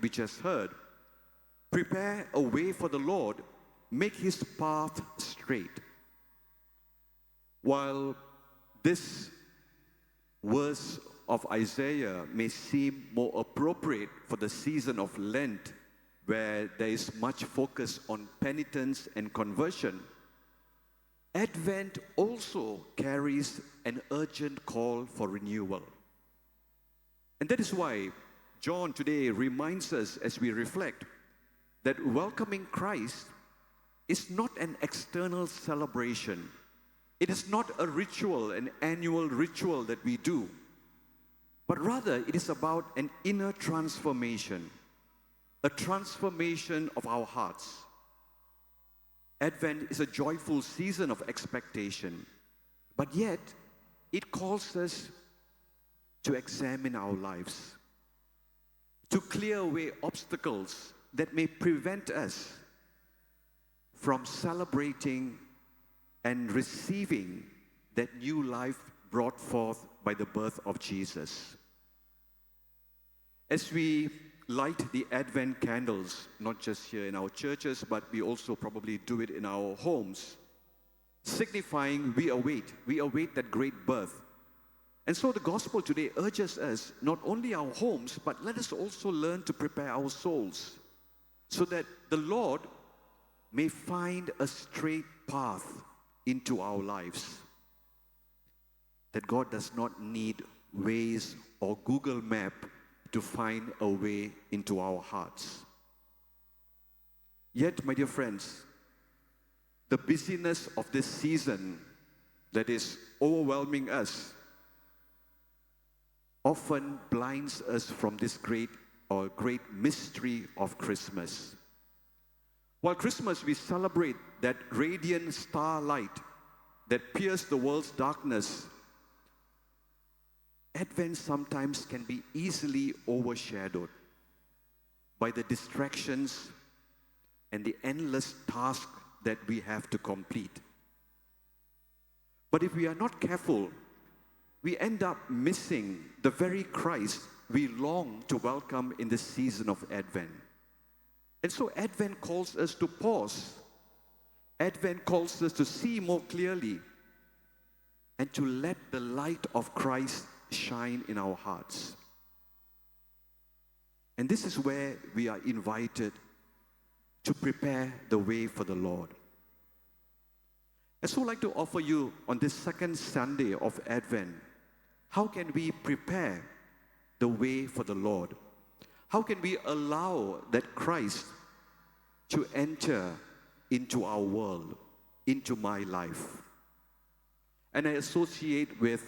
we just heard, prepare a way for the Lord, make his path straight. While this verse of Isaiah may seem more appropriate for the season of Lent, where there is much focus on penitence and conversion, Advent also carries an urgent call for renewal. And that is why John today reminds us as we reflect that welcoming Christ is not an external celebration. It is not a ritual, an annual ritual that we do, but rather it is about an inner transformation, a transformation of our hearts. Advent is a joyful season of expectation, but yet it calls us to examine our lives, to clear away obstacles that may prevent us from celebrating and receiving that new life brought forth by the birth of Jesus. As we light the Advent candles, not just here in our churches, but we also probably do it in our homes, signifying we await that great birth. And so the gospel today urges us, not only our homes, but let us also learn to prepare our souls so that the Lord may find a straight path into our lives. That God does not need Waze or Google Map to find a way into our hearts. Yet, my dear friends, the busyness of this season that is overwhelming us often blinds us from this great mystery of Christmas. While Christmas, we celebrate that radiant starlight that pierced the world's darkness, Advent sometimes can be easily overshadowed by the distractions and the endless tasks that we have to complete. But if we are not careful, we end up missing the very Christ we long to welcome in the season of Advent. And so Advent calls us to pause. Advent calls us to see more clearly and to let the light of Christ shine in our hearts. And this is where we are invited to prepare the way for the Lord. I'd so like to offer you on this second Sunday of Advent, how can we prepare the way for the Lord? How can we allow that Christ to enter into our world, into my life? And I associate with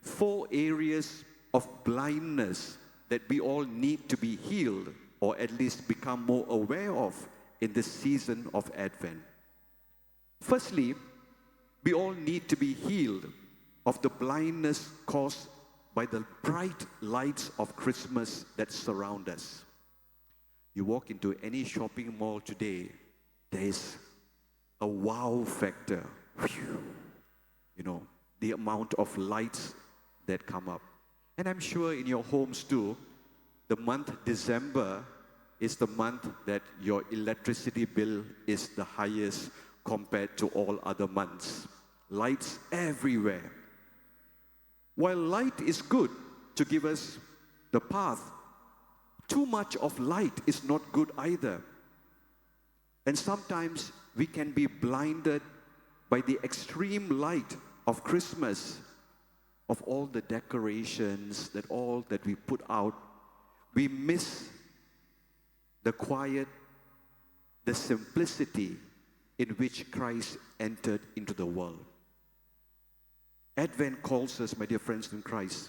4 areas of blindness that we all need to be healed, or at least become more aware of in this season of Advent. Firstly, we all need to be healed of the blindness caused by the bright lights of Christmas that surround us. You walk into any shopping mall today, there is a wow factor. Whew. You know, the amount of lights that come up. And I'm sure in your homes too, the month December is the month that your electricity bill is the highest compared to all other months. Lights everywhere. While light is good to give us the path, too much of light is not good either. And sometimes we can be blinded by the extreme light of Christmas, of all the decorations, all that we put out. We miss the quiet, the simplicity in which Christ entered into the world. Advent calls us, my dear friends in Christ,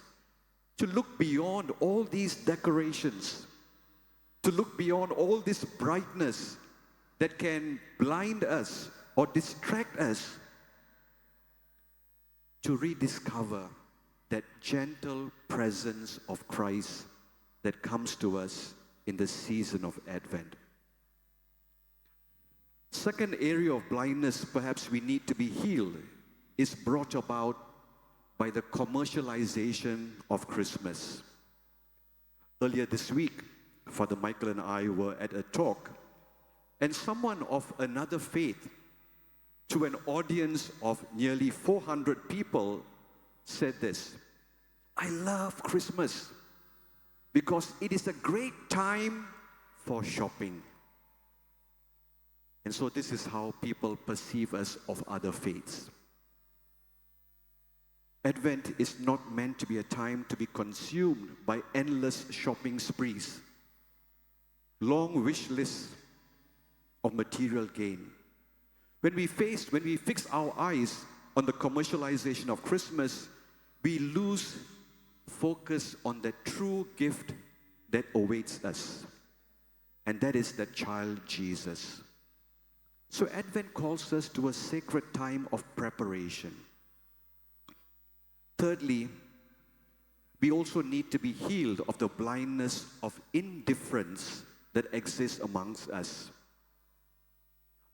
to look beyond all these decorations, to look beyond all this brightness that can blind us or distract us, to rediscover that gentle presence of Christ that comes to us in the season of Advent. Second area of blindness perhaps we need to be healed is brought about by the commercialization of Christmas. Earlier this week, Father Michael and I were at a talk, and someone of another faith, to an audience of nearly 400 people, said this: "I love Christmas because it is a great time for shopping." And so this is how people perceive us of other faiths. Advent is not meant to be a time to be consumed by endless shopping sprees, long wish lists of material gain. When we fix our eyes on the commercialization of Christmas, we lose focus on the true gift that awaits us, and that is the child Jesus. So Advent calls us to a sacred time of preparation. Thirdly, we also need to be healed of the blindness of indifference that exists amongst us.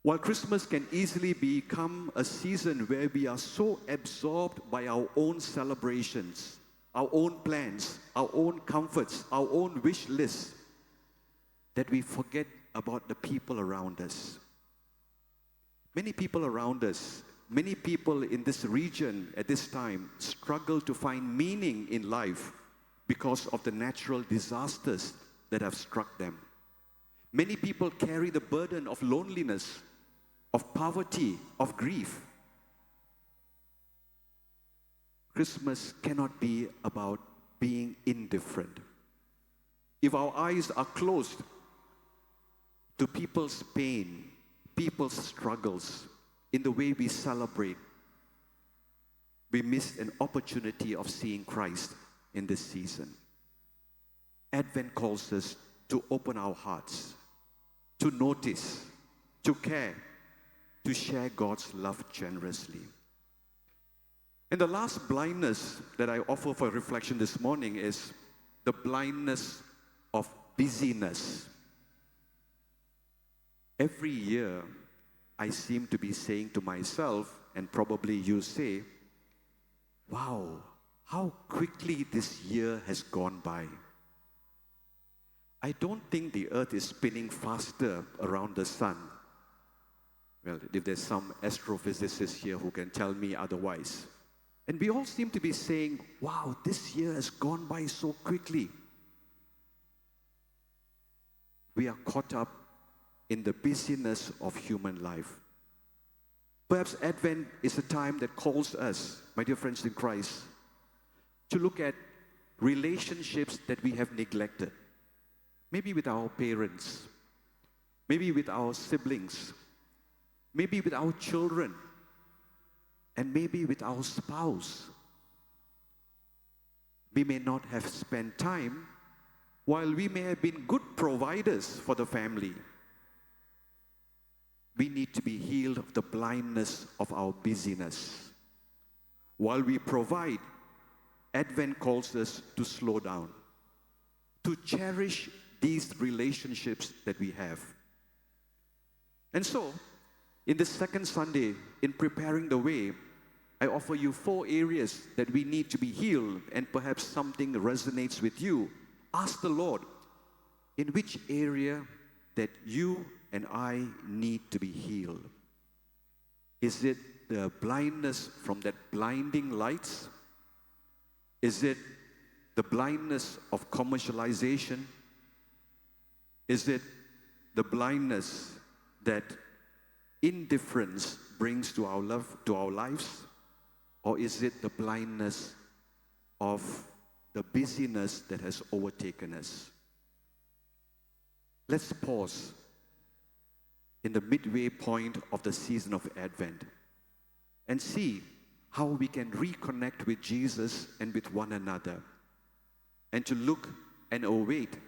While Christmas can easily become a season where we are so absorbed by our own celebrations, our own plans, our own comforts, our own wish lists, that we forget about the people around us. Many people around us, many people in this region at this time struggle to find meaning in life because of the natural disasters that have struck them. Many people carry the burden of loneliness, of poverty, of grief. Christmas cannot be about being indifferent. If our eyes are closed to people's pain, people's struggles, in the way we celebrate, we miss an opportunity of seeing Christ in this season. Advent calls us to open our hearts, to notice, to care, to share God's love generously. And the last blindness that I offer for reflection this morning is the blindness of busyness. Every year, I seem to be saying to myself, and probably you say, "Wow, how quickly this year has gone by." I don't think the earth is spinning faster around the sun. Well, if there's some astrophysicist here who can tell me otherwise. And we all seem to be saying, "Wow, this year has gone by so quickly." We are caught up in the busyness of human life. Perhaps Advent is a time that calls us, my dear friends in Christ, to look at relationships that we have neglected. Maybe with our parents, maybe with our siblings, maybe with our children, and maybe with our spouse. We may not have spent time, while we may have been good providers for the family. We need to be healed of the blindness of our busyness. While we provide, Advent calls us to slow down, to cherish these relationships that we have. And so, in the second Sunday, in preparing the way, I offer you 4 areas that we need to be healed, and perhaps something resonates with you. Ask the Lord, in which area that you and I need to be healed? Is it the blindness from that blinding lights? Is it the blindness of commercialization? Is it the blindness that indifference brings to our lives? Or is it the blindness of the busyness that has overtaken us? Let's pause in the midway point of the season of Advent and see how we can reconnect with Jesus and with one another, and to look and await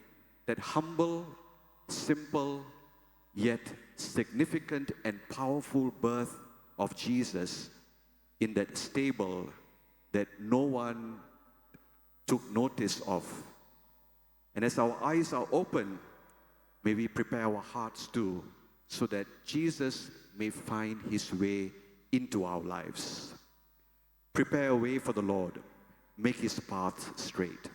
that humble, simple, yet significant and powerful birth of Jesus in that stable that no one took notice of. And as our eyes are open, may we prepare our hearts too, so that Jesus may find his way into our lives. Prepare a way for the Lord. Make his path straight.